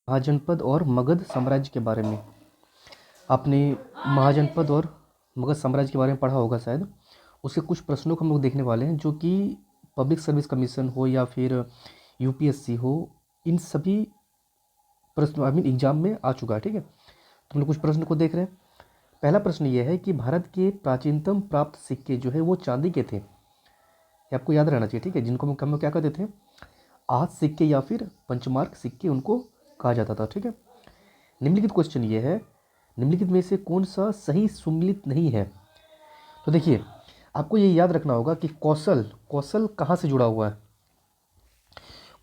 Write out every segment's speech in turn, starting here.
महाजनपद और मगध साम्राज्य के बारे में। आपने महाजनपद और मगध साम्राज्य के बारे में पढ़ा होगा शायद। उसके कुछ प्रश्नों को हम लोग देखने वाले हैं, जो कि पब्लिक सर्विस कमीशन हो या फिर यूपीएससी हो, इन सभी प्रश्न एग्जाम में आ चुका है। ठीक है, तो हम लोग कुछ प्रश्न को देख रहे हैं। पहला प्रश्न ये है कि भारत के प्राचीनतम प्राप्त सिक्के जो है वो चांदी के थे। ये आपको याद रहना चाहिए। ठीक है, जिनको हम लोग क्या कहते थे, आहत सिक्के या फिर पंचमार्क सिक्के उनको कहा जाता था। ठीक है, निम्नलिखित क्वेश्चन ये है, निम्नलिखित में से कौन सा सही सुमेलित नहीं है। तो देखिए, आपको ये याद रखना होगा कि कौशल, कौशल कहाँ से जुड़ा हुआ है,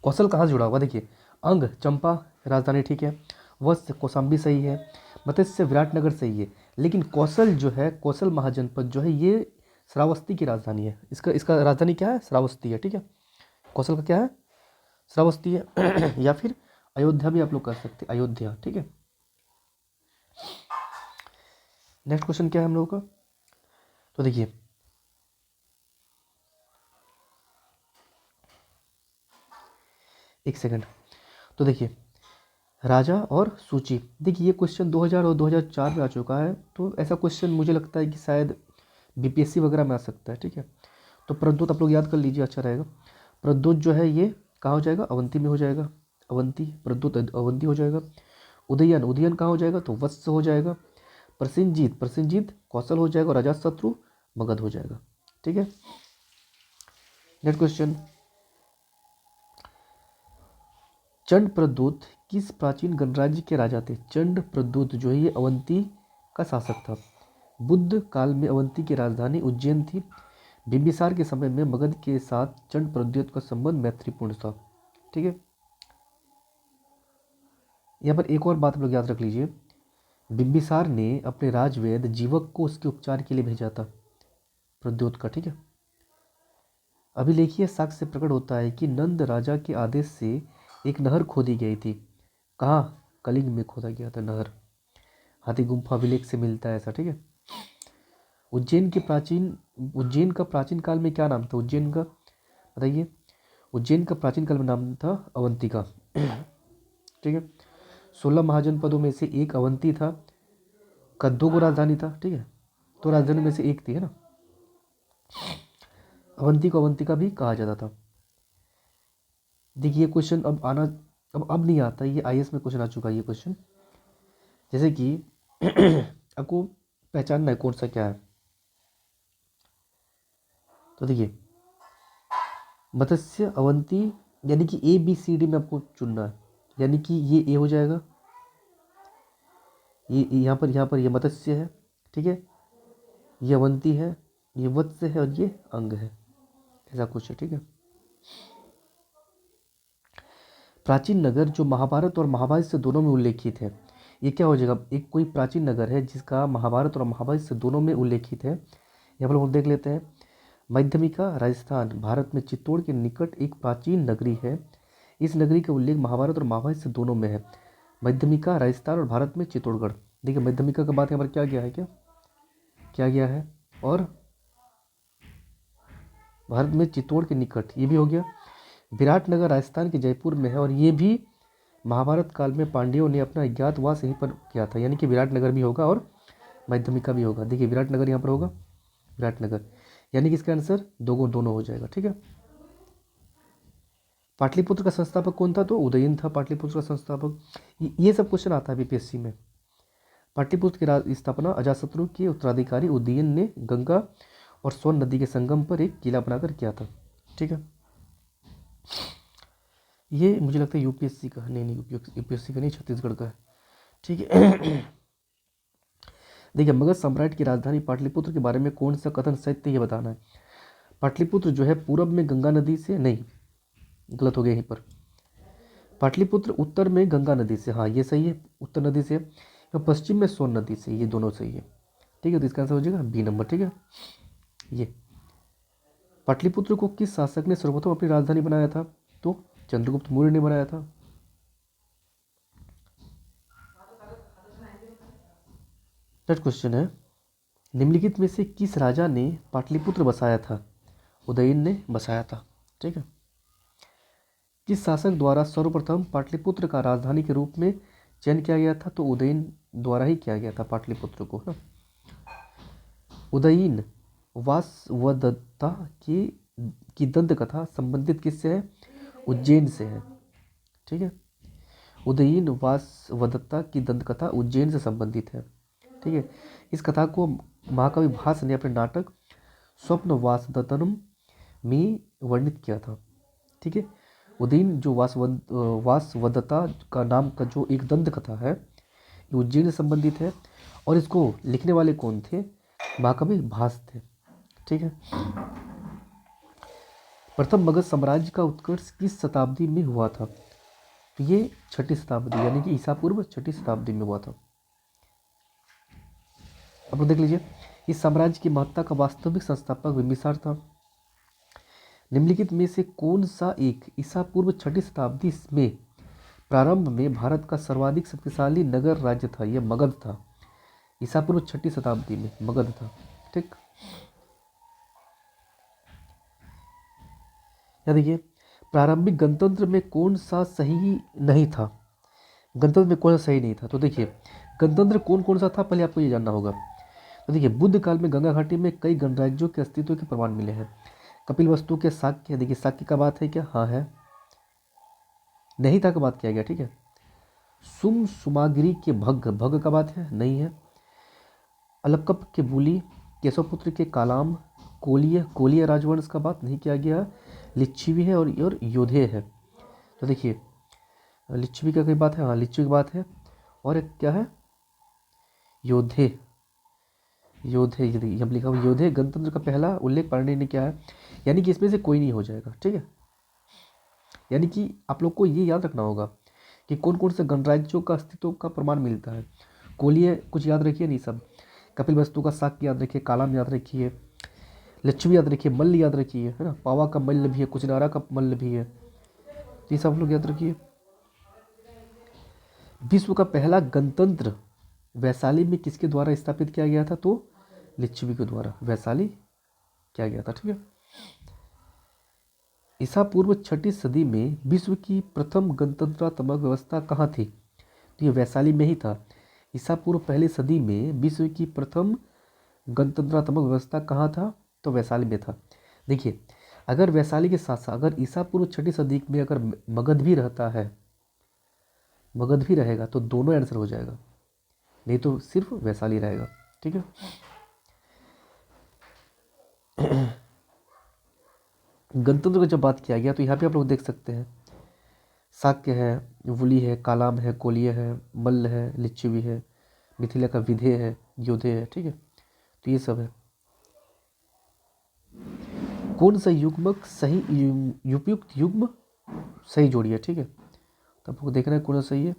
कौशल कहाँ से जुड़ा हुआ है। देखिए, अंग चंपा राजधानी, ठीक है, वत्स कौशाम्बी सही है, मत्स्य विराटनगर सही है, लेकिन कौशल जो है, कौशल महाजनपद जो है ये श्रावस्ती की राजधानी है। इसका इसका राजधानी क्या है, श्रावस्ती है। ठीक है, कौशल का क्या है, श्रावस्ती है या फिर अयोध्या भी आप लोग कर सकते हैं, अयोध्या। ठीक है, नेक्स्ट क्वेश्चन क्या है हम लोगों का, तो देखिए, एक सेकंड, तो देखिए, राजा और सूची। देखिए, ये क्वेश्चन 2000 और 2004 में आ चुका है, तो ऐसा क्वेश्चन मुझे लगता है कि शायद बीपीएससी वगैरह में आ सकता है। ठीक है, तो प्रद्योत आप लोग याद कर लीजिए, अच्छा रहेगा। प्रद्योत जो है ये कहाँ हो जाएगा, अवंती में हो जाएगा, अवंती, प्रद्योत अवंती हो जाएगा। उदयन, उदयन कहाँ हो जाएगा, तो वत्स हो जाएगा। प्रसेनजीत, प्रसेनजीत कौशल हो जाएगा, और अजातशत्रु मगध हो जाएगा। ठीक है, नेक्स्ट क्वेश्चन, चंड प्रद्योत किस प्राचीन गणराज्य के राजा थे। चंड प्रद्योत जो है ये अवंती का शासक था। बुद्ध काल में अवंती की राजधानी उज्जैन थी। बिंबिसार के समय में मगध के साथ चंड प्रद्योत का संबंध मैत्रीपूर्ण था। ठीक है, यहाँ पर एक और बात आप लोग याद रख लीजिए, बिंबिसार ने अपने राजवेद जीवक को उसके उपचार के लिए भेजा था, प्रद्योत का। ठीक है, अभिलेखीय साक्ष्य से प्रकट होता है कि नंद राजा के आदेश से एक नहर खोदी गई थी। कहाँ, कलिंग में खोदा गया था नहर, हाथी गुम्फा अभिलेख से मिलता है ऐसा। ठीक है, उज्जैन का प्राचीन काल में क्या नाम था, उज्जैन का बताइए। उज्जैन का प्राचीन काल में नाम था अवंतिका। ठीक है, 16 महाजनपदों में से एक अवंती था, का 2 गो राजधानी था। ठीक है, तो राजधानी में से एक थी, है ना, अवंती को अवंतिका भी कहा जाता था। देखिए, क्वेश्चन अब आना, अब नहीं आता, ये आईएएस में क्वेश्चन आ चुका है ये क्वेश्चन। जैसे कि आपको पहचानना है कौन सा क्या है, तो देखिए, मत्स्य अवंती, यानी कि ए बी सी डी में आपको चुनना है, यानी कि ये ए हो जाएगा, ये यहाँ पर ये मत्स्य है। ठीक है, ये अवंती है, ये वत्स है, और ये अंग है, ऐसा कुछ है। ठीक है, प्राचीन नगर जो महाभारत और महाभारत से दोनों में उल्लेखित है, ये क्या हो जाएगा, एक कोई प्राचीन नगर है जिसका महाभारत और महाभारत से दोनों में उल्लेखित है। यहाँ पर हम देख लेते हैं, मध्यमिका राजस्थान भारत में चित्तौड़ के निकट एक प्राचीन नगरी है। इस नगरी का उल्लेख महाभारत और महाभारत से दोनों में है। मध्यमिका राजस्थान और भारत में चित्तौड़गढ़। देखिए, मध्यमिका का बात यहाँ पर क्या गया है, क्या गया है, और भारत में चित्तौड़ के निकट, ये भी हो गया। विराटनगर राजस्थान के जयपुर में है, और ये भी महाभारत काल में पांड्यों ने अपना अज्ञातवास यहीं पर किया था, यानी कि विराटनगर भी होगा और मध्यमिका भी होगा। देखिए, विराटनगर यहाँ पर होगा, विराटनगर, यानी कि इसका आंसर दोनों हो जाएगा। ठीक है, पाटलिपुत्र का संस्थापक कौन था, तो उदयन था पाटलिपुत्र का संस्थापक। ये सब क्वेश्चन आता है बीपीएससी में। पाटलिपुत्र की स्थापना अजातशत्रु के उत्तराधिकारी उदयन ने गंगा और सोन नदी के संगम पर एक किला बनाकर किया था। ठीक है, ये मुझे लगता है यूपीएससी का, नहीं यूपीएससी का नहीं, छत्तीसगढ़ का है। ठीक है देखिए, मगध सम्राट की राजधानी पाटलिपुत्र के बारे में कौन सा कथन सत्य है, ये बताना है। पाटलिपुत्र जो है पूर्व में गंगा नदी से, नहीं, गलत हो गया यहीं पर, पाटलिपुत्र उत्तर में गंगा नदी से, हाँ ये सही है, उत्तर नदी से, या पश्चिम में सोन नदी से, ये दोनों सही है। ठीक है, तो इसका आंसर हो जाएगा बी नंबर। ठीक है, ये पाटलिपुत्र को किस शासक ने सर्वप्रथम अपनी राजधानी बनाया था, तो चंद्रगुप्त मौर्य ने बनाया था। नेक्स्ट क्वेश्चन है, निम्नलिखित में से किस राजा ने पाटलिपुत्र बसाया था, उदयन ने बसाया था। ठीक है, किस शासक द्वारा सर्वप्रथम पाटलिपुत्र का राजधानी के रूप में चयन किया गया था? तो उदयन द्वारा ही किया गया था पाटलिपुत्र को, है ना। उदयीन वासवदत्ता की दंत कथा संबंधित किससे है? उज्जैन से है, ठीक है। उदयीन वासवदत्ता की दंत कथा उज्जैन से संबंधित है, ठीक है। इस कथा को महाकवि भास ने अपने नाटक स्वप्न वासदत्तनम में वर्णित किया था, ठीक है। उदयीन जो वासवदत्ता का नाम का जो एक दंत कथा है, ये उज्जैन से संबंधित है, और इसको लिखने वाले कौन थे? महाकवि भास थे, ठीक है। प्रथम मगध साम्राज्य का उत्कर्ष किस शताब्दी में हुआ था? तो ये 6ठी शताब्दी यानी कि ईसा पूर्व 6ठी शताब्दी में हुआ था। अब लोग देख लीजिए, इस साम्राज्य की महत्ता का वास्तविक संस्थापक बिंबिसार था। निम्नलिखित में से कौन सा एक ईसा पूर्व 6ठी शताब्दी में प्रारंभ में भारत का सर्वाधिक शक्तिशाली नगर राज्य था? यह मगध था। ईसा पूर्व 6ठी शताब्दी में मगध था, ठीक। या देखिए, प्रारंभिक गणतंत्र में कौन सा सही नहीं था? गणतंत्र में कौन सा सही नहीं था? तो देखिए, गणतंत्र कौन कौन सा था, पहले आपको ये जानना होगा। तो देखिए, बुद्ध काल में गंगा घाटी में कई गणराज्यों के अस्तित्व के प्रमाण मिले हैं। कपिलवस्तु के शाक्य, देखिए शाक्य का बात है क्या? हाँ है। नहीं था का बात किया गया, ठीक है। सुमागिरी के भग का बात है, नहीं है। अलकप के बुली, केशवपुत्र के कालाम, कोलिय राजवंश का बात नहीं किया गया। लिच्छवी है और योधे है। तो देखिए, लिच्छवी का कोई बात है? हाँ, लिच्छवी की बात है। और एक क्या है? योधे। हम लिखा हुआ योधे गणतंत्र का पहला उल्लेख पाणिनि ने किया है, यानी कि इसमें से कोई नहीं हो जाएगा, ठीक है। यानी कि आप लोग को ये याद रखना होगा कि कौन कौन से गणराज्यों का अस्तित्व का प्रमाण मिलता है। कोलिय कुछ याद रखिए नहीं सब, कपिलवस्तु का शाक्य याद रखिए, कालाम याद रखिए, लिच्छवी याद रखिए, मल्ल याद रखिए, है ना। पावा का मल्ल भी है, कुचनारा का मल्ल भी है, ये सब लोग याद रखिए। विश्व का पहला गणतंत्र वैशाली में किसके द्वारा स्थापित किया गया था? तो लिच्छवी के द्वारा वैशाली किया गया था, ठीक है। ईसा पूर्व 6ठी सदी में विश्व की प्रथम गणतंत्रात्मक व्यवस्था कहाँ थी? तो ये वैशाली में ही था। ईसा पूर्व पहली सदी में विश्व की प्रथम गणतंत्रात्मक व्यवस्था कहाँ था? तो वैशाली में था। देखिए, अगर वैशाली के साथ साथ अगर ईसा पूर्व 6ठी सदी में अगर मगध भी रहता है, मगध भी रहेगा, तो दोनों आंसर हो जाएगा, नहीं तो सिर्फ वैशाली रहेगा, ठीक है। गणतंत्र की जब बात किया गया तो यहाँ पे आप लोग देख सकते हैं, शाक्य है, वुली है, कालाम है, कोलिय है, मल्ल है, लिच्छवी है, मिथिला का विधेय है, योधे है, ठीक है। तो ये सब है। कौन सा युग्मक सही उपयुक्त युग्म सही जोड़ी है, ठीक है। तो आपको देखना है कौन सा सही है।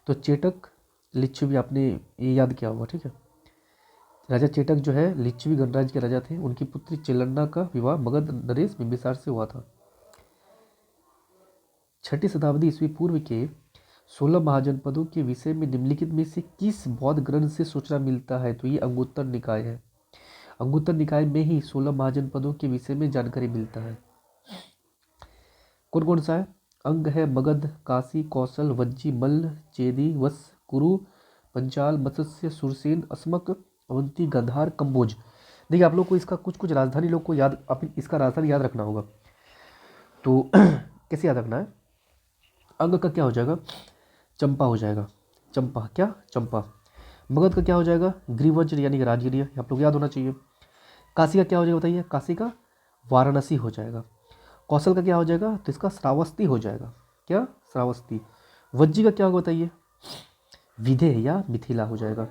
तो चेटक लिच्छवी आपने ये याद किया होगा, ठीक है। राजा चेटक जो है लिच्छवी गणराज्य के राजा थे, उनकी पुत्री चिलन्ना का विवाह मगध नरेश बिंबिसार से हुआ था। 6ठी शताब्दी ईस्वी पूर्व के 16 महाजनपदों के विषय में निम्नलिखित में से किस बौद्ध ग्रंथ से सूचना मिलता है? तो ये अंगुत्तर निकाय है। अंगुत्तर निकाय में ही 16 महाजनपदों के विषय में जानकारी मिलता है। कौन कौन सा है? अंग है मगध, काशी, कौशल, वज्जी, मल्ल, चेदी, वत्स, कुरु, पंचाल, मत्स्य, सुरसेन, अस्मक, अवंती, गंधार, कंबोज। देखिए, आप लोग को इसका कुछ राजधानी लोग को याद, अपनी इसका राजधानी याद रखना होगा। तो कैसे याद रखना है? अंग का क्या हो जाएगा? चंपा हो जाएगा। चंपा क्या? चंपा। मगध का क्या हो जाएगा? ग्रीवज्र यानी कि राजगिरिया, आप लोग याद होना चाहिए। काशी का क्या हो जाएगा बताइए? काशी का वाराणसी हो जाएगा। कौशल का क्या हो जाएगा? तो इसका श्रावस्ती हो जाएगा। क्या? श्रावस्ती। वज्जी का क्या होगा बताइए? विधेय या मिथिला हो जाएगा।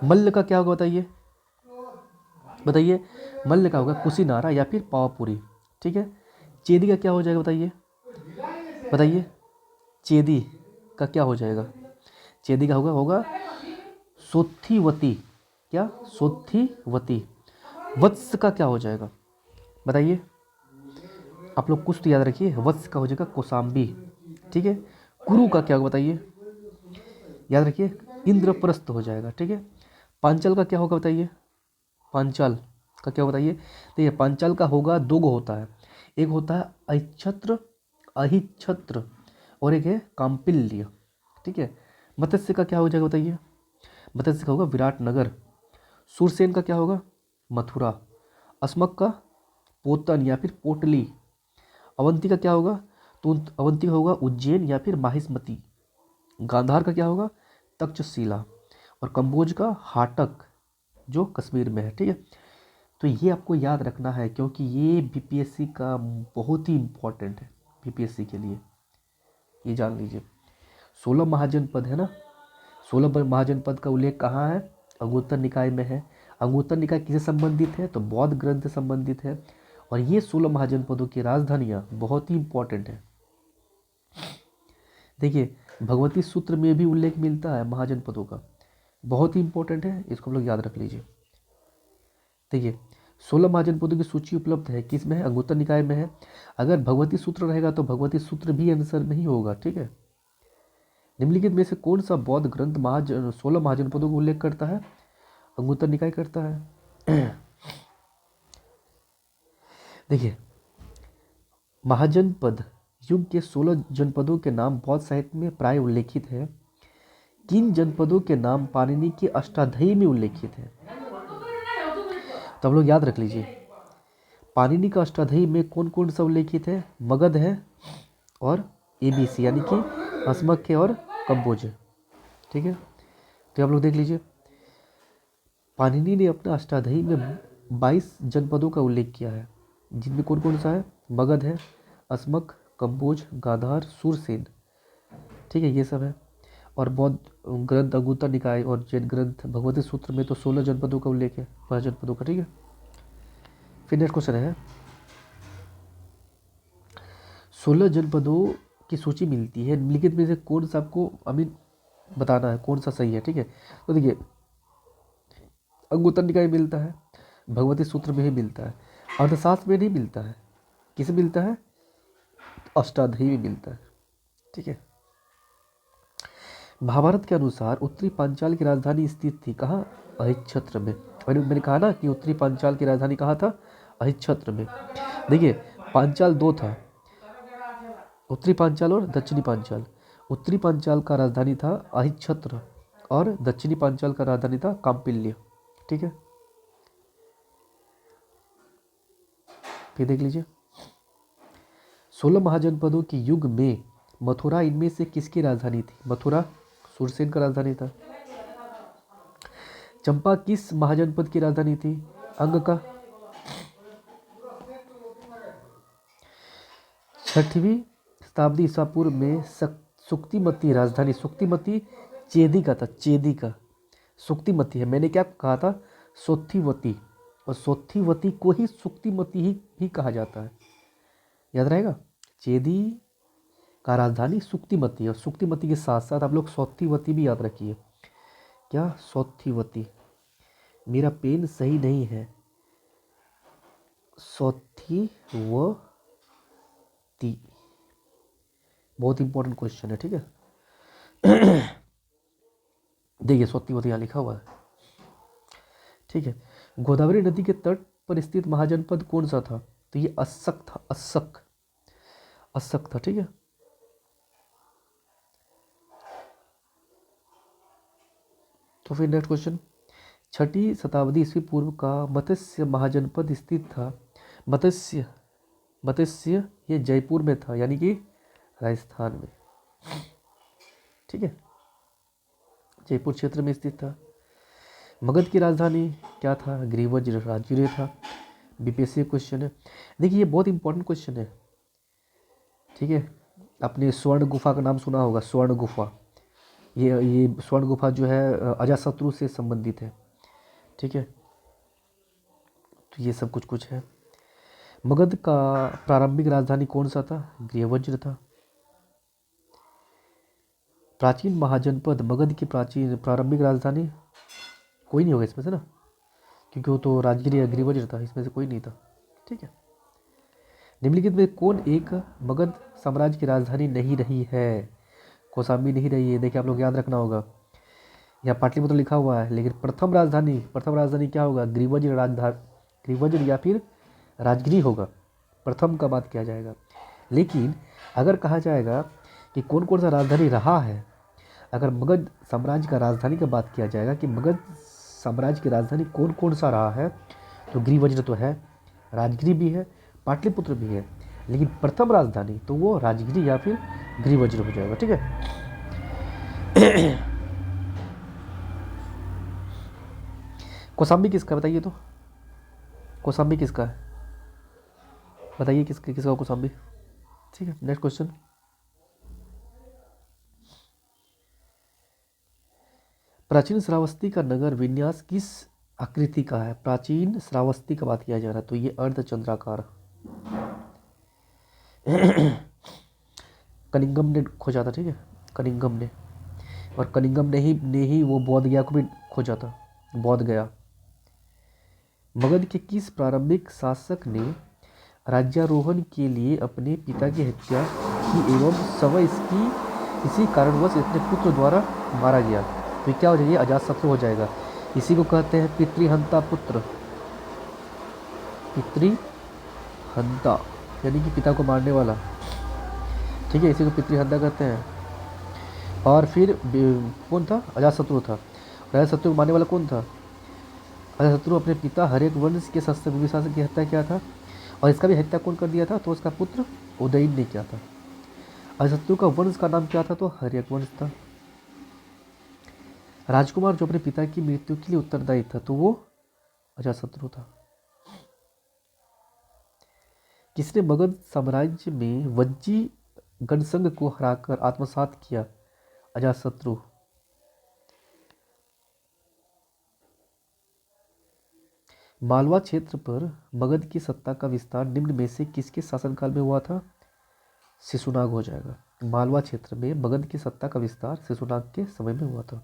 मल्ल का क्या होगा बताइए? बताइए, मल्ल का होगा कुशीनारा या फिर पावापुरी, ठीक है। चेदी का क्या हो जाएगा बताइए? बताइए, चेदी का क्या हो जाएगा? चेदी का होगा सोत्थीवती। क्या? सोत्थीवती। वत्स का क्या हो जाएगा बताइए? आप लोग कुछ तो याद रखिए। वत्स का हो जाएगा कौशाम्बी, ठीक है। कुरु का क्या होगा बताइए? याद रखिए, इंद्रप्रस्थ हो जाएगा, ठीक है। पांचल का क्या होगा बताइए? पांचाल का क्या बताइए? देखिए, पांचाल का होगा दो गो होता है, एक होता है अक्षत्र अहिच्छत्र और एक है काम्पिल्य। ठीक है, मत्स्य का क्या हो जाएगा बताइए? मत्स्य का होगा विराटनगर। सूरसेन का क्या होगा? मथुरा। अस्मक का पोतन या फिर पोटली। अवंती का क्या होगा? तो अवंती का होगा उज्जैन या फिर माहिष्मती। गांधार का क्या होगा? तक्षशिला। और कंबोज का हाटक जो कश्मीर में है। ठीक है, तो ये आपको याद रखना है क्योंकि ये बीपीएससी का बहुत ही इम्पोर्टेंट है बीपीएससी के लिए, ये जान लीजिए। 16 महाजनपद है ना, 16 महाजनपद का उल्लेख कहाँ है? अंगुत्तर निकाय में है। अंगुत्तर निकाय किससे संबंधित है? तो बौद्ध ग्रंथ से संबंधित है। और ये 16 महाजनपदों की राजधानियाँ बहुत ही इम्पोर्टेंट है। देखिए, भगवती सूत्र में भी उल्लेख मिलता है महाजनपदों का, बहुत ही इंपॉर्टेंट है, इसको हम लोग याद रख लीजिए। देखिए, 16 महाजनपदों की सूची उपलब्ध है, किस में है? अंगुत्तर निकाय में है। अगर भगवती सूत्र रहेगा तो भगवती सूत्र भी आंसर में ही होगा। ठीक है, निम्नलिखित में से कौन सा बौद्ध ग्रंथ 16 महाजनपदों का उल्लेख करता है? अंगुत्तर निकाय करता है। देखिए, महाजनपद युग के 16 जनपदों के नाम बौद्ध साहित्य में प्राय उल्लेखित है। किन जनपदों के नाम पाणिनि के अष्टाध्यायी में उल्लेखित है? तो आप लोग याद रख लीजिए, पाणिनि का अष्टाध्यायी में कौन कौन सा उल्लेखित है? मगध है और एबीसी यानी कि अस्मक है और कंबोज है। ठीक है, तो आप लोग देख लीजिए, पाणिनि ने अपना अष्टाध्यायी में 22 जनपदों का उल्लेख किया है, जिनमें कौन कौन सा है? मगध है, अस्मक, कंबोज, गांधार, सूरसेन। ठीक है, ये सब है। और बौद्ध ग्रंथ अंगुत्तर निकाय और जैन ग्रंथ भगवती सूत्र में तो 16 जनपदों का उल्लेख है, 5 जनपदों का। ठीक है, फिर नेक्स्ट क्वेश्चन है, 16 जनपदों की सूची मिलती है, निम्नलिखित में से कौन सा आपको बताना है कौन सा सही है। ठीक है, तो देखिए, अंगुत्तर निकाय मिलता है, भगवती सूत्र में ही मिलता है, अर्थशास्त्र में नहीं मिलता है। किसे मिलता है? अष्टाध्यायी में मिलता है। ठीक है, महाभारत के अनुसार उत्तरी पांचाल की राजधानी स्थित थी कहाँ? अहिच्छत्र में। मैंने कहा ना कि उत्तरी पांचाल की राजधानी कहाँ था? अहिच्छत्र में। देखिए, पांचाल 2 था, उत्तरी पांचाल और दक्षिणी पांचाल। उत्तरी पांचाल का राजधानी था अहिच्छत्र और दक्षिणी पांचाल का राजधानी था काम्पिल्य। ठीक है, फिर देख लीजिए, 16 महाजनपदों के युग में मथुरा इनमें से किसकी राजधानी थी? मथुरा सूरसेन का राजधानी था। चंपा किस महाजनपद की राजधानी थी? अंग का। 6वीं शताब्दी ईसा पूर्व में सुक्तिमती राजधानी, सुक्तिमती चेदी का था, चेदी का। सुक्तिमती है, मैंने क्या कहा था? सोत्थिवती, और सोत्थिवती को ही सुक्तिमती ही कहा जाता है, याद रहेगा। चेदी का राजधानी सुक्तिमती है, और सुक्तिमती के साथ साथ आप लोग सोत्थिवती भी याद रखिए। क्या? सोत्थिवती। मेरा पेन सही नहीं है, सोत्थिवती, बहुत इंपॉर्टेंट क्वेश्चन है। ठीक है, देखिए, सोत्थिवती यहाँ लिखा हुआ है। ठीक है, गोदावरी नदी के तट पर स्थित महाजनपद कौन सा था? तो ये अस्सक था, अस्सक था। ठीक है, तो फिर नेक्स्ट क्वेश्चन, 6वीं शताब्दी ईस्वी पूर्व का मत्स्य महाजनपद स्थित था। मत्स्य ये जयपुर में था, यानी कि राजस्थान में। ठीक है, जयपुर क्षेत्र में स्थित था। मगध की राजधानी क्या था? ग्रीवज राजगीर था। बीपीएससी क्वेश्चन है। देखिए, ये बहुत इंपॉर्टेंट क्वेश्चन है। ठीक है, आपने स्वर्ण गुफा का नाम सुना होगा, स्वर्ण गुफा। ये स्वर्ण गुफा जो है अजातशत्रु से संबंधित है। ठीक है, तो ये सब कुछ है। मगध का प्रारंभिक राजधानी कौन सा था? गृहवज्र था। प्राचीन महाजनपद मगध की प्रारंभिक राजधानी कोई नहीं होगा इसमें से ना, क्योंकि वो तो राजगिरी या गृहवज्र था, इसमें से कोई नहीं था। ठीक है, निम्नलिखित में कौन एक मगध साम्राज्य की राजधानी नहीं रही है? कौशाम्बी नहीं रही है। देखिए, आप लोग याद रखना होगा, यहाँ पाटलिपुत्र लिखा हुआ है, लेकिन प्रथम राजधानी क्या होगा? ग्रीवज्र या फिर राजगिरी होगा। प्रथम का बात किया जाएगा। लेकिन अगर कहा जाएगा कि कौन कौन सा राजधानी रहा है, अगर मगध साम्राज्य का राजधानी का बात किया जाएगा कि मगध साम्राज्य की राजधानी कौन कौन सा रहा है, तो गिरिवज्र तो है, राजगिरी भी है, पाटलिपुत्र भी है, लेकिन प्रथम राजधानी तो वो राजगिरी या फिर गिरिवज्र हो जाएगा। ठीक है। कौशाम्बी किसका बताइए, तो कौशाम्बी किसका है बताइए, किसका कौशाम्बी। ठीक है, नेक्स्ट क्वेश्चन। प्राचीन श्रावस्ती का नगर विन्यास किस आकृति का है? प्राचीन श्रावस्ती का बात किया जा रहा है तो ये अर्धचंद्राकार। कनिंगम ने खोजा था। ठीक है, कनिंगम ने, और कनिंगम ने ही वो बौद्ध गया को भी खोजा था, बौद्ध गया। मगध के किस प्रारंभिक शासक ने राज्यारोहण के लिए अपने पिता की हत्या की एवं समय इसी कारणवश अपने पुत्र द्वारा मारा गया? तो क्या हो जाएगा? अजातशत्रु हो जाएगा। इसी को कहते हैं पितृहंता पुत्र, पितृहंता यानी कि पिता को मारने वाला। ठीक है, इसी को पितृहंता कहते हैं। और फिर कौन था? अजातशत्रु था। अजातशत्रु को मारने वाला कौन था? अजातशत्रु अपने पिता हर्यक वंश के शस्त्र विभीषण की हत्या किया था, और इसका भी हत्या कौन कर दिया था? तो उसका पुत्र उदयन ने किया था। अजातशत्रु का वंश का नाम क्या था? तो हर्यक वंश था। राजकुमार जो अपने पिता की मृत्यु के लिए उत्तरदायी था तो वो अजातशत्रु था। किसने मगध साम्राज्य में वज्जी गणसंघ को हराकर आत्मसात किया? अजातशत्रु। मालवा क्षेत्र पर मगध की सत्ता का विस्तार निम्न में से किसके शासनकाल में हुआ था? शिशुनाग हो जाएगा। मालवा क्षेत्र में मगध की सत्ता का विस्तार शिशुनाग के समय में हुआ था।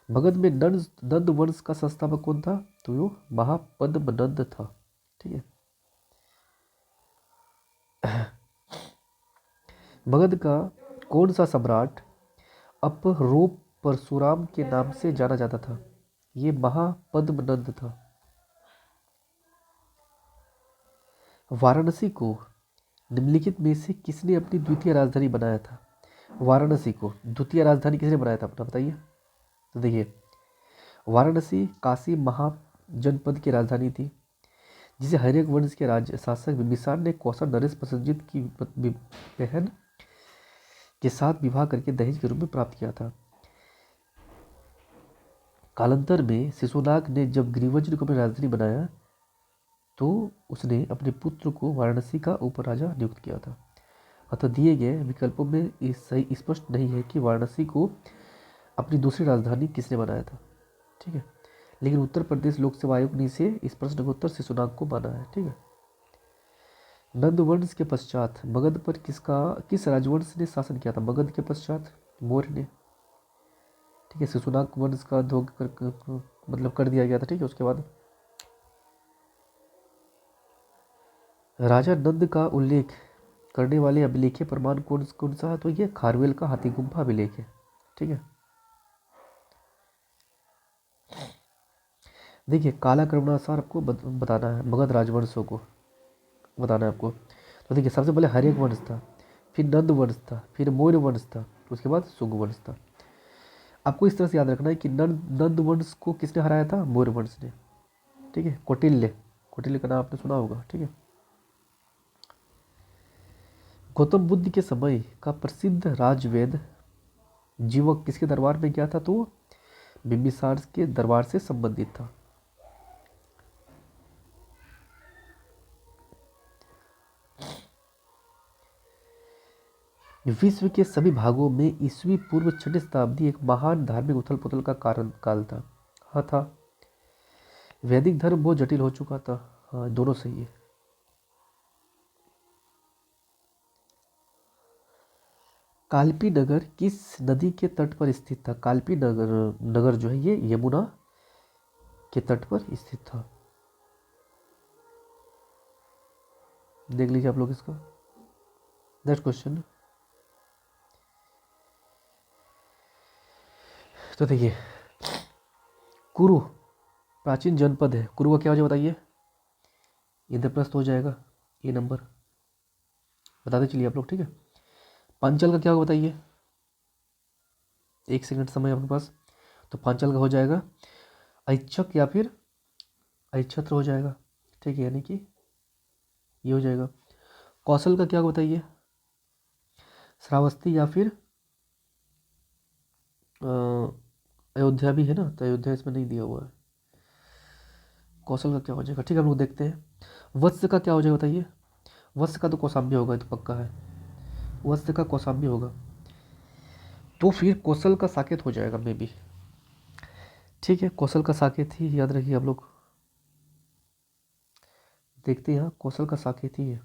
मगध में नंद वंश का संस्थापक कौन था? तो वो महापद्मनंद था। ठीक है। मगध का कौन सा सम्राट अपरोप परशुराम के नाम से जाना जाता था? ये महापद्मनंद था। वाराणसी को निम्नलिखित में से किसने अपनी द्वितीय राजधानी बनाया था? वाराणसी को द्वितीय राजधानी किसने बनाया था अपना बताइए। तो देखिए, वाराणसी काशी महाजनपद की राजधानी थी, जिसे हर्यक वंश के राज्य शासक बिम्बिसार ने कौशल नरेश प्रसन्नजीत की बहन के साथ विवाह करके दहेज के रूप में प्राप्त किया था। कालांतर में शिशुनाग ने जब गिरिवज्र को अपनी राजधानी बनाया तो उसने अपने पुत्र को वाराणसी का उपराजा नियुक्त किया था। अतः दिए गए विकल्पों में सही स्पष्ट नहीं है कि वाराणसी को अपनी दूसरी राजधानी किसने बनाया था। ठीक है, लेकिन उत्तर प्रदेश लोक सेवा आयोग ने इसे इस प्रश्न का उत्तर शिशुनाग को माना है। ठीक है। नंद वंश के पश्चात मगध पर किस राजवंश ने शासन किया था? मगध के पश्चात मौर्य ने। ठीक है, शिशुनाग वंश का मतलब कर दिया गया था। ठीक है, उसके बाद राजा नंद का उल्लेख करने वाले अभिलेखीय प्रमाण कौन सा है? तो ये खारवेल का हाथी गुम्फा अभिलेख है। ठीक है। देखिए, काला क्रमानुसार आपको बताना है, मगध राजवंशों को बताना है आपको। तो देखिए, सबसे पहले हर्यक वंश था, फिर नंद वंश था, फिर मौर्य वंश था, उसके बाद शुंग वंश था। आपको इस तरह से याद रखना है कि नंद वंश को किसने हराया था? मौर्य वंश ने। ठीक है, कौटिल्य का नाम आपने सुना होगा। ठीक है। गौतम बुद्ध के समय का प्रसिद्ध राजवेद जीवक किसके दरबार में गया था? तो बिम्बिसार के दरबार से संबंधित था। विश्व के सभी भागों में ईस्वी पूर्व 6वीं शताब्दी एक महान धार्मिक उथल पुथल का काल था। हाँ था। वैदिक धर्म बहुत जटिल हो चुका था। हाँ, दोनों सही है। काल्पी नगर किस नदी के तट पर स्थित था? काल्पी नगर जो है ये यमुना के तट पर स्थित था। देख लीजिए आप लोग इसका। Next question. तो देखिए, कुरु प्राचीन जनपद है। कुरु का क्या वजह बताइए। इंद्रप्रस्थ हो जाएगा ये नंबर, बताते चलिए आप लोग, ठीक है। पांचाल का क्या होगा बताइए, 1 सेकंड समय आपके पास। तो पांचाल का हो जाएगा ऐच्छक या फिर ऐच्छत्र हो जाएगा, ठीक है, यानी कि ये हो जाएगा। कौशल का क्या होगा बताइए, श्रावस्ती या फिर अयोध्या भी है ना, तो अयोध्या इसमें नहीं दिया हुआ है। कौशल का क्या हो जाएगा, ठीक है, हम लोग देखते हैं। वत्स का क्या हो जाएगा बताइए, वत्स का तो कौशाम्बी होगा, ये तो पक्का है, वत्स का कौशाम्बी होगा। तो फिर कौशल का साकेत हो जाएगा मे बी, ठीक है, कौशल का साकेत ही याद रखिए आप लोग। देखते हैं, यहाँ कौशल का साकेत ही है,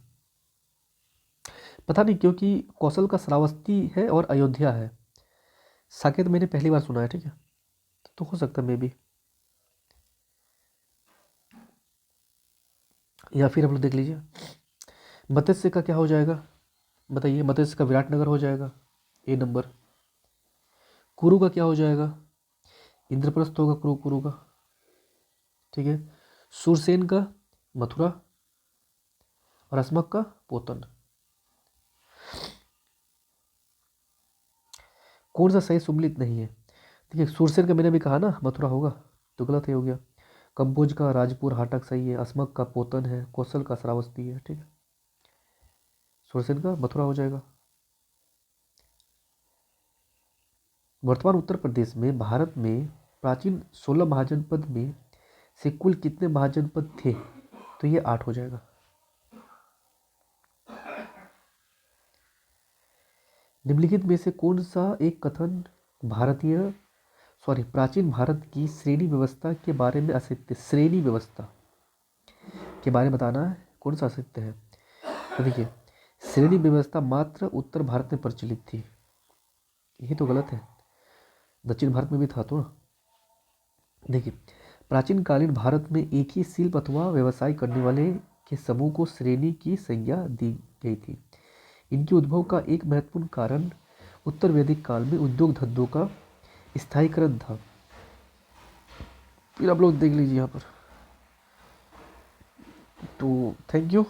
पता नहीं क्योंकि कौशल का श्रावस्ती है और अयोध्या है, साकेत मैंने पहली बार सुना है, ठीक है, तो हो सकता है मे बी। या फिर आप लोग देख लीजिए, मत्स्य का क्या हो जाएगा बताइए, मत्स्य का विराटनगर हो जाएगा, ए नंबर। कुरु का क्या हो जाएगा, इंद्रप्रस्थ होगा कुरु का, ठीक है। सुरसेन का मथुरा और अस्मक का पोतन। कौन सा सही सुमलित नहीं है, देखिए सुरसेन का मैंने भी कहा ना मथुरा होगा, तो गलत ही हो गया। कंबोज का राजपुर हाटक सही है, अस्मक का पोतन है, कौशल का श्रावस्ती है, ठीक है, सुरसेन का मथुरा हो जाएगा। वर्तमान उत्तर प्रदेश में भारत में प्राचीन 16 महाजनपद में से कुल कितने महाजनपद थे, तो ये 8 हो जाएगा। निम्नलिखित में से कौन सा एक कथन प्राचीन भारत की श्रेणी व्यवस्था के बारे में असत्य, श्रेणी व्यवस्था के बारे में बताना है, कौन सा असत्य है। तो देखिए, श्रेणी व्यवस्था मात्र उत्तर भारत में प्रचलित थी, ये तो गलत है, दक्षिण भारत में भी था तो। देखिए, प्राचीन कालीन भारत में एक ही शिल्प अथवा व्यवसाय करने वाले के समूह को श्रेणी की संज्ञा दी गई थी। इनके उद्भव का एक महत्वपूर्ण कारण उत्तर वैदिक काल में उद्योग धंधों का स्थायीकरण था। फिर आप लोग देख लीजिए यहाँ पर। तो थैंक यू।